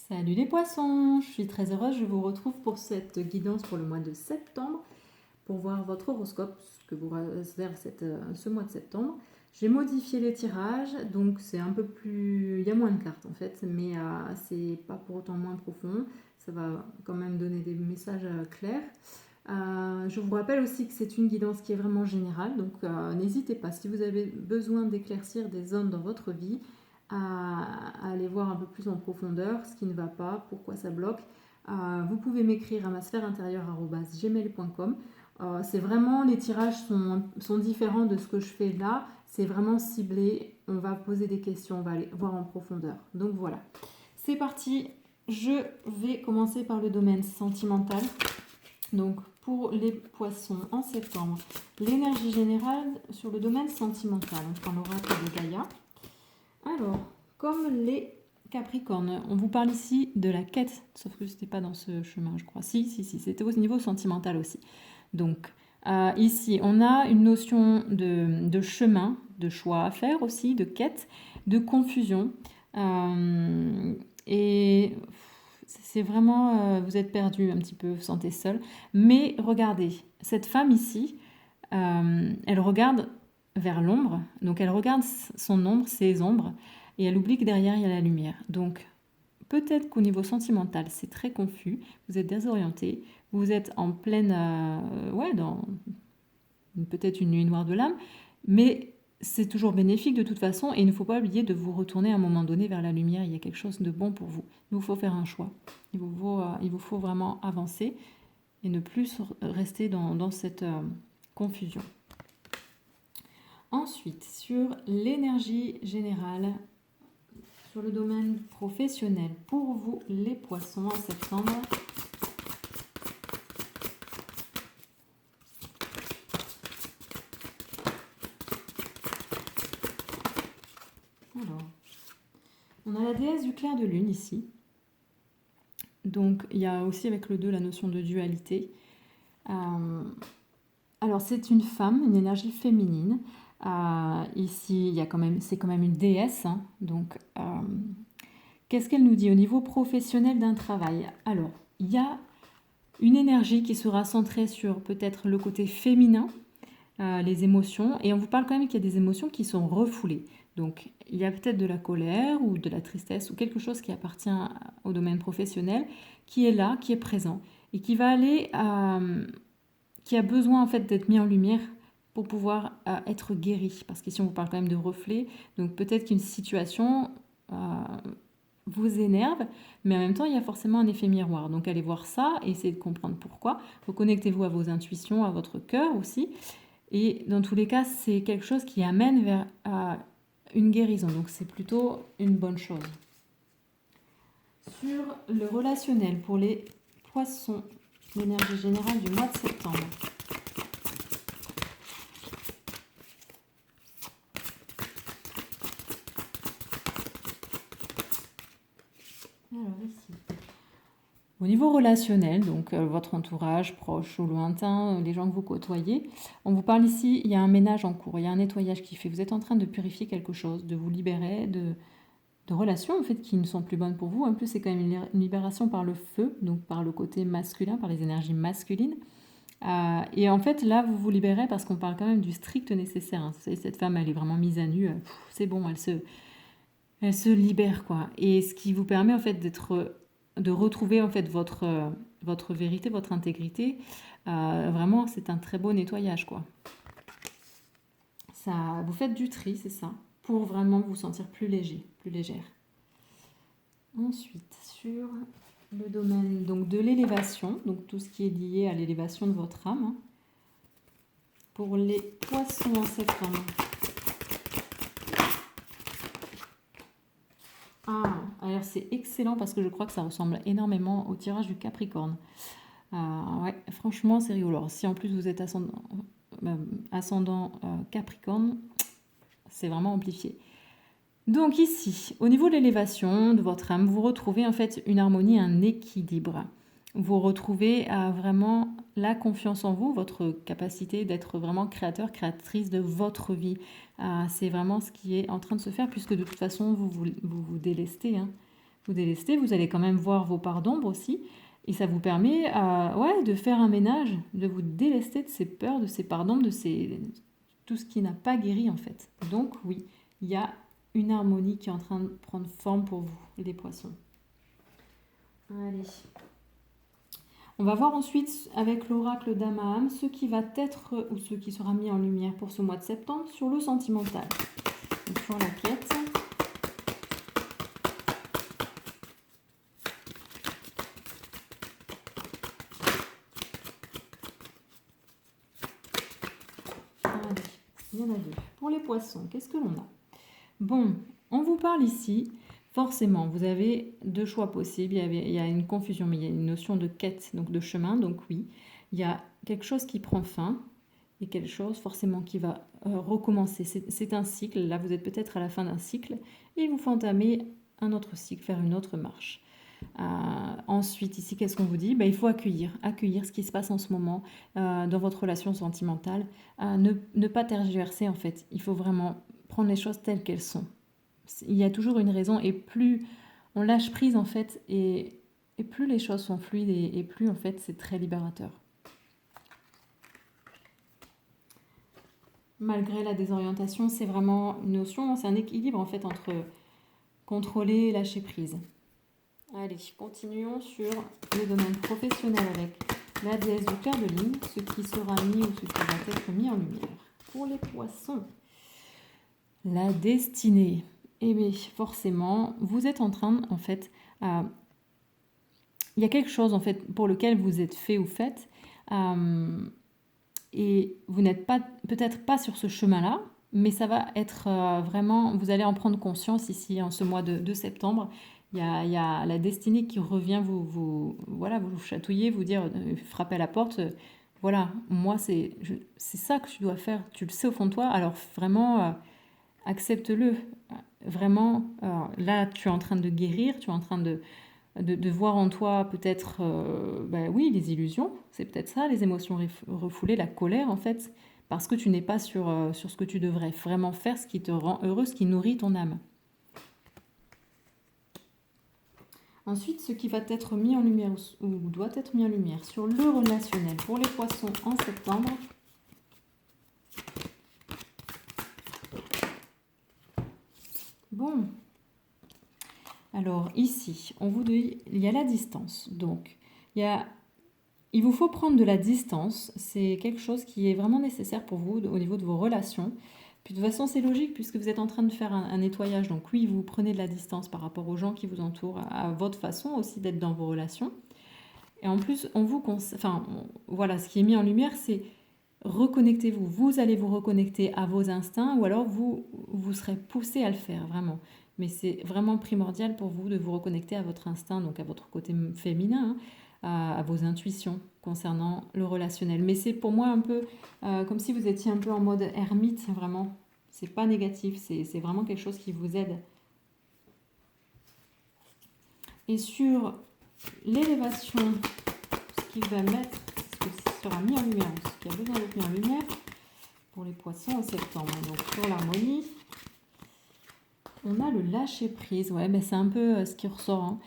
Salut les poissons, je suis très heureuse, je vous retrouve pour cette guidance pour le mois de septembre, pour voir votre horoscope, ce que vous réserve ce mois de septembre. J'ai modifié les tirages, donc c'est un peu plus... Il y a moins de cartes en fait, mais c'est pas pour autant moins profond. Ça va quand même donner des messages clairs. Je vous rappelle aussi que c'est une guidance qui est vraiment générale, donc n'hésitez pas, si vous avez besoin d'éclaircir des zones dans votre vie, à aller voir un peu plus en profondeur ce qui ne va pas, pourquoi ça bloque. Vous pouvez m'écrire à ma sphère intérieure@gmail.com. C'est vraiment, les tirages sont différents de ce que je fais là, c'est vraiment ciblé, on va poser des questions, on va aller voir en profondeur. Donc voilà, c'est parti, je vais commencer par le domaine sentimental. Donc pour les poissons en septembre, l'énergie générale sur le domaine sentimental, on prend l'oracle de Gaïa. Alors, comme les Capricornes, on vous parle ici de la quête, sauf que c'était pas dans ce chemin, je crois. Si, c'était au niveau sentimental aussi. Donc, ici, on a une notion de chemin, de choix à faire aussi, de quête, de confusion. Et c'est vraiment, vous êtes perdu un petit peu, vous sentez seul. Mais regardez, cette femme ici, elle regarde vers l'ombre, donc elle regarde son ombre, ses ombres, et elle oublie que derrière il y a la lumière. Donc peut-être qu'au niveau sentimental c'est très confus, vous êtes désorienté, vous êtes en pleine, dans peut-être une nuit noire de l'âme, mais c'est toujours bénéfique de toute façon, et il ne faut pas oublier de vous retourner à un moment donné vers la lumière. Il y a quelque chose de bon pour vous. Il vous faut faire un choix, il vous faut vraiment avancer et ne plus rester dans cette confusion. Ensuite, sur l'énergie générale, sur le domaine professionnel, pour vous les poissons en septembre. Alors, on a la déesse du clair de lune ici. Donc, il y a aussi avec le 2 la notion de dualité. Alors, c'est une femme, une énergie féminine. Ici, c'est quand même une déesse. Hein. Donc, qu'est-ce qu'elle nous dit au niveau professionnel d'un travail? Alors, il y a une énergie qui sera centrée sur peut-être le côté féminin, les émotions. Et on vous parle quand même qu'il y a des émotions qui sont refoulées. Donc, il y a peut-être de la colère ou de la tristesse ou quelque chose qui appartient au domaine professionnel, qui est là, qui est présent et qui va aller... qui a besoin en fait d'être mis en lumière pour pouvoir être guéri. Parce qu'ici on vous parle quand même de reflets, donc peut-être qu'une situation vous énerve, mais en même temps il y a forcément un effet miroir. Donc allez voir ça et essayez de comprendre pourquoi. Reconnectez-vous à vos intuitions, à votre cœur aussi. Et dans tous les cas, c'est quelque chose qui amène vers une guérison. Donc c'est plutôt une bonne chose. Sur le relationnel pour les poissons, l'énergie générale du mois de septembre. Alors ici. Au niveau relationnel, donc votre entourage proche ou lointain, les gens que vous côtoyez, on vous parle ici, il y a un ménage en cours, il y a un nettoyage qui fait. Vous êtes en train de purifier quelque chose, de vous libérer de relations en fait qui ne sont plus bonnes pour vous. En plus, c'est quand même une libération par le feu, donc par le côté masculin, par les énergies masculines. Et en fait, là, vous vous libérez parce qu'on parle quand même du strict nécessaire. Hein. Vous savez, cette femme, elle est vraiment mise à nu. C'est bon, elle se libère, quoi. Et ce qui vous permet en fait de retrouver en fait votre vérité, votre intégrité. Vraiment, c'est un très beau nettoyage, quoi. Ça, vous faites du tri, c'est ça, pour vraiment vous sentir plus léger, plus légère. Ensuite, sur le domaine donc de l'élévation, donc tout ce qui est lié à l'élévation de votre âme, hein, pour les poissons en septembre. Alors c'est excellent parce que je crois que ça ressemble énormément au tirage du Capricorne. Ouais, franchement, c'est rigolo. Alors, si en plus vous êtes ascendant Capricorne, c'est vraiment amplifié. Donc ici, au niveau de l'élévation de votre âme, vous retrouvez en fait une harmonie, un équilibre. Vous retrouvez vraiment la confiance en vous, votre capacité d'être vraiment créateur, créatrice de votre vie. C'est vraiment ce qui est en train de se faire puisque de toute façon, vous délestez. Hein. vous délestez, vous allez quand même voir vos parts d'ombre aussi. Et ça vous permet de faire un ménage, de vous délester de ces peurs, de ces parts d'ombre, tout ce qui n'a pas guéri en fait. Donc oui, il y a une harmonie qui est en train de prendre forme pour vous, les poissons. Allez. On va voir ensuite avec l'oracle d'Amaham ce qui va être ou ce qui sera mis en lumière pour ce mois de septembre sur le sentimental. Donc, sur la quête. Allez, il y en a deux. Pour les poissons, qu'est-ce que l'on a? Bon, on vous parle ici. Forcément, vous avez deux choix possibles. Il y a une confusion, mais il y a une notion de quête, donc de chemin. Donc oui, il y a quelque chose qui prend fin et quelque chose forcément qui va recommencer. C'est un cycle. Là, vous êtes peut-être à la fin d'un cycle et il vous faut entamer un autre cycle, faire une autre marche. Ensuite, ici, qu'est-ce qu'on vous dit? Il faut accueillir ce qui se passe en ce moment dans votre relation sentimentale. Ne pas tergiverser, en fait. Il faut vraiment prendre les choses telles qu'elles sont. Il y a toujours une raison et plus on lâche prise, en fait, et plus les choses sont fluides et plus, en fait, c'est très libérateur. Malgré la désorientation, c'est vraiment une notion, c'est un équilibre, en fait, entre contrôler et lâcher prise. Allez, continuons sur le domaine professionnel avec la déesse du clair de lune, ce qui sera mis ou ce qui va être mis en lumière. Pour les poissons, la destinée. Eh bien, forcément, vous êtes en train, en fait, il y a quelque chose, en fait, pour lequel vous êtes fait ou faite, et vous n'êtes pas, peut-être pas sur ce chemin-là, mais ça va être vraiment, vous allez en prendre conscience ici, en ce mois de septembre. Il y a la destinée qui revient vous chatouiller, vous dire, frapper à la porte. Voilà, moi, c'est ça que tu dois faire. Tu le sais au fond de toi. Alors vraiment, accepte-le. Vraiment, là, tu es en train de guérir. Tu es en train de voir en toi peut-être, oui, les illusions. C'est peut-être ça, les émotions refoulées, la colère, en fait. Parce que tu n'es pas sur ce que tu devrais vraiment faire, ce qui te rend heureux, ce qui nourrit ton âme. Ensuite, ce qui va être mis en lumière ou doit être mis en lumière sur le relationnel pour les poissons en septembre. Bon. Alors ici, on vous dit, il y a la distance. Donc, il vous faut prendre de la distance. C'est quelque chose qui est vraiment nécessaire pour vous au niveau de vos relations. Puis de toute façon, c'est logique puisque vous êtes en train de faire un nettoyage. Donc oui, vous prenez de la distance par rapport aux gens qui vous entourent, à votre façon aussi d'être dans vos relations. Et en plus, voilà, ce qui est mis en lumière, c'est reconnectez-vous. Vous allez vous reconnecter à vos instincts ou alors vous serez poussé à le faire, vraiment. Mais c'est vraiment primordial pour vous de vous reconnecter à votre instinct, donc à votre côté féminin, à vos intuitions concernant le relationnel. Mais c'est pour moi un peu comme si vous étiez un peu en mode ermite, vraiment. C'est pas négatif, c'est vraiment quelque chose qui vous aide. Et sur l'élévation, ce qu'il va mettre, ce qui sera mis en lumière, ce qui a besoin d'être mis en lumière pour les poissons en septembre. Donc sur l'harmonie, on a le lâcher prise. Ouais, mais c'est un peu ce qui ressort.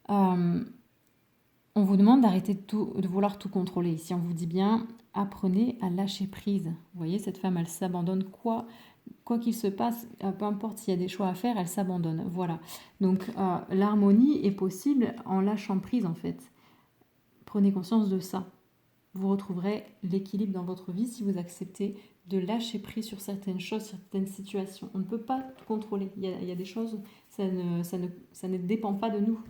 On vous demande d'arrêter de vouloir tout contrôler. Ici, on vous dit bien, apprenez à lâcher prise. Vous voyez, cette femme, elle s'abandonne quoi qu'il se passe, peu importe s'il y a des choix à faire, elle s'abandonne. Voilà. Donc, l'harmonie est possible en lâchant prise, en fait. Prenez conscience de ça. Vous retrouverez l'équilibre dans votre vie si vous acceptez de lâcher prise sur certaines choses, certaines situations. On ne peut pas tout contrôler. Il y a des choses, ça ne dépend pas de nous.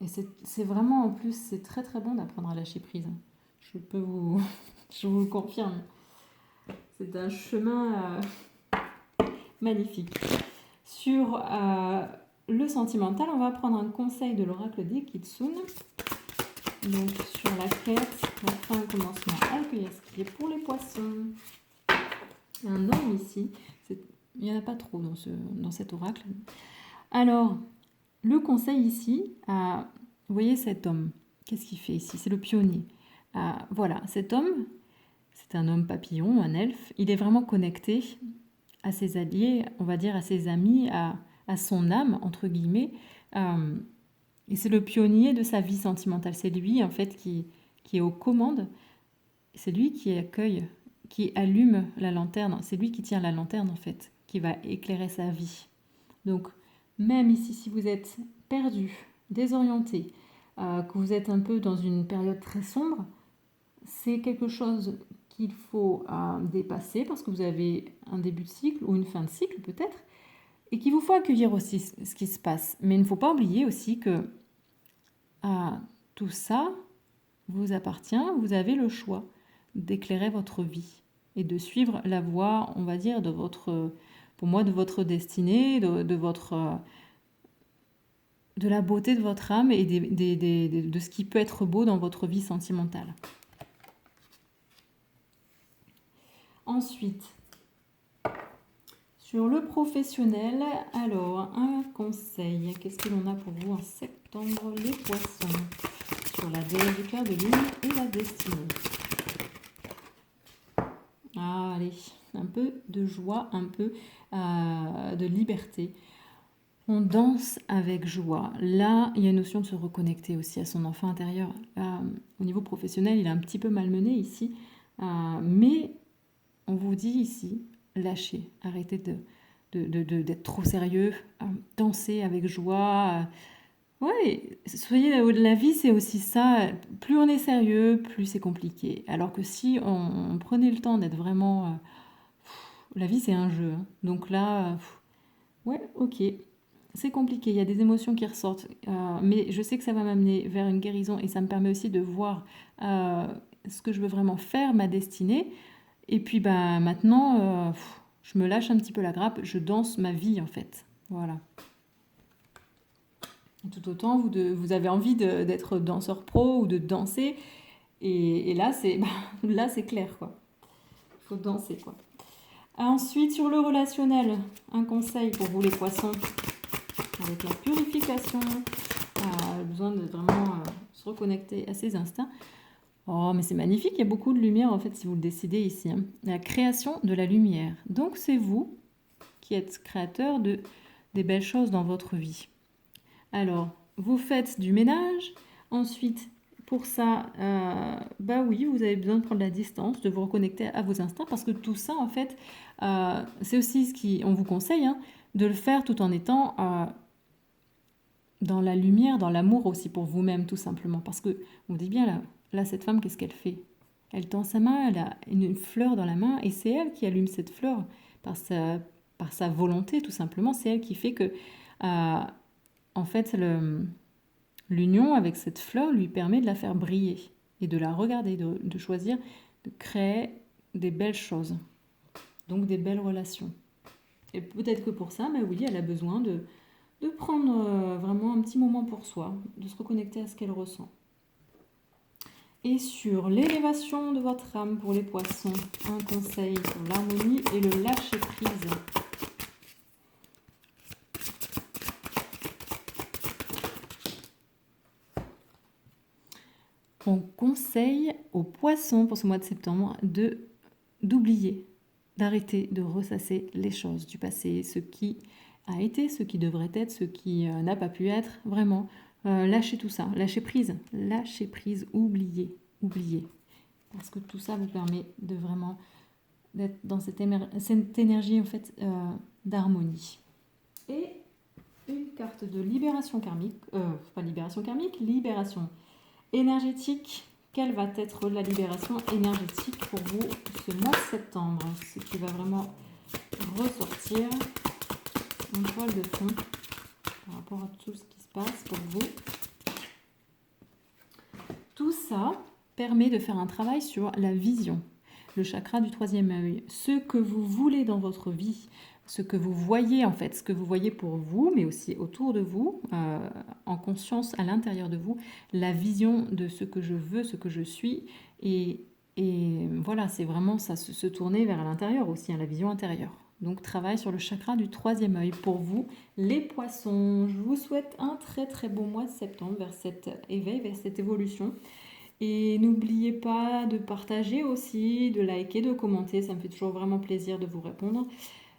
Et c'est vraiment, en plus, c'est très très bon d'apprendre à lâcher prise. Je vous le confirme. C'est un chemin magnifique. Sur le sentimental, on va prendre un conseil de l'oracle d'Ekitsune. Donc sur la quête, la fin, le commencement, accueillir ce qui est pour les poissons. Un homme ici. Il n'y en a pas trop dans cet oracle. Alors, le conseil ici, vous voyez cet homme, qu'est-ce qu'il fait ici? C'est le pionnier. Voilà, cet homme, c'est un homme papillon, un elfe. Il est vraiment connecté à ses alliés, on va dire à ses amis, à son âme, entre guillemets. Et c'est le pionnier de sa vie sentimentale. C'est lui, en fait, qui est aux commandes. C'est lui qui accueille, qui allume la lanterne. C'est lui qui tient la lanterne, en fait, qui va éclairer sa vie. Donc, même ici, si vous êtes perdu, désorienté, que vous êtes un peu dans une période très sombre, c'est quelque chose qu'il faut dépasser parce que vous avez un début de cycle ou une fin de cycle peut-être, et qu'il vous faut accueillir aussi ce qui se passe. Mais il ne faut pas oublier aussi que tout ça vous appartient, vous avez le choix d'éclairer votre vie et de suivre la voie, on va dire, de votre, pour moi, de votre destinée, de votre... de la beauté de votre âme et de ce qui peut être beau dans votre vie sentimentale. Ensuite, sur le professionnel, alors un conseil. Qu'est-ce que l'on a pour vous en septembre, les poissons, sur la déesse du cœur de lune et la destinée. Allez, un peu de joie, un peu de liberté. On danse avec joie. Là, il y a une notion de se reconnecter aussi à son enfant intérieur. Au niveau professionnel, il est un petit peu malmené ici. Mais on vous dit ici, lâchez. Arrêtez d'être trop sérieux. Dansez avec joie. Ouais, soyez là-haut de la vie, c'est aussi ça. Plus on est sérieux, plus c'est compliqué. Alors que si on prenait le temps d'être vraiment... la vie, c'est un jeu. Donc là, ouais, ok. C'est compliqué, il y a des émotions qui ressortent, mais je sais que ça va m'amener vers une guérison et ça me permet aussi de voir ce que je veux vraiment faire, ma destinée. Et puis bah, maintenant, je me lâche un petit peu la grappe, je danse ma vie en fait. Voilà. Tout autant, vous avez envie d'être danseur pro ou de danser, et là, là, c'est clair, quoi. Il faut danser, quoi. Ensuite, sur le relationnel, un conseil pour vous les poissons. Avec la purification, besoin de vraiment se reconnecter à ses instincts. Oh, mais c'est magnifique, il y a beaucoup de lumière en fait si vous le décidez ici. Hein. La création de la lumière. Donc c'est vous qui êtes créateur des belles choses dans votre vie. Alors, vous faites du ménage. Ensuite, pour ça, bah oui, vous avez besoin de prendre la distance, de vous reconnecter à vos instincts parce que tout ça en fait, c'est aussi ce qu'on vous conseille, hein, de le faire tout en étant... dans la lumière, dans l'amour aussi pour vous-même, tout simplement. Parce que, on dit bien, là cette femme, qu'est-ce qu'elle fait? Elle tend sa main, elle a une fleur dans la main, et c'est elle qui allume cette fleur par sa volonté, tout simplement. C'est elle qui fait que, en fait, l'union avec cette fleur lui permet de la faire briller et de la regarder, de choisir, de créer des belles choses. Donc des belles relations. Et peut-être que pour ça, bah oui, elle a besoin de prendre vraiment un petit moment pour soi, de se reconnecter à ce qu'elle ressent. Et sur l'élévation de votre âme pour les poissons, un conseil sur l'harmonie et le lâcher-prise. On conseille aux poissons pour ce mois de septembre d'oublier, d'arrêter de ressasser les choses du passé, ce qui a été, ce qui devrait être, ce qui n'a pas pu être, vraiment. Lâchez tout ça, lâchez prise, oubliez. Parce que tout ça vous permet de vraiment d'être dans cette énergie en fait d'harmonie. Et une carte de libération karmique, pas libération karmique, libération énergétique. Quelle va être la libération énergétique pour vous ce mois de septembre? Ce qui va vraiment ressortir en toile de fond par rapport à tout ce qui se passe pour vous. Tout ça permet de faire un travail sur la vision, le chakra du troisième œil, ce que vous voulez dans votre vie, ce que vous voyez en fait, ce que vous voyez pour vous, mais aussi autour de vous, en conscience à l'intérieur de vous, la vision de ce que je veux, ce que je suis, et voilà, c'est vraiment ça, se tourner vers l'intérieur aussi, hein, la vision intérieure. Donc travail sur le chakra du troisième œil pour vous, les poissons. Je vous souhaite un très très beau mois de septembre vers cet éveil, vers cette évolution. Et n'oubliez pas de partager aussi, de liker, de commenter, ça me fait toujours vraiment plaisir de vous répondre.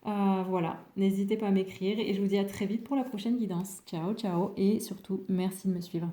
Voilà, n'hésitez pas à m'écrire et je vous dis à très vite pour la prochaine guidance. Ciao, ciao et surtout merci de me suivre.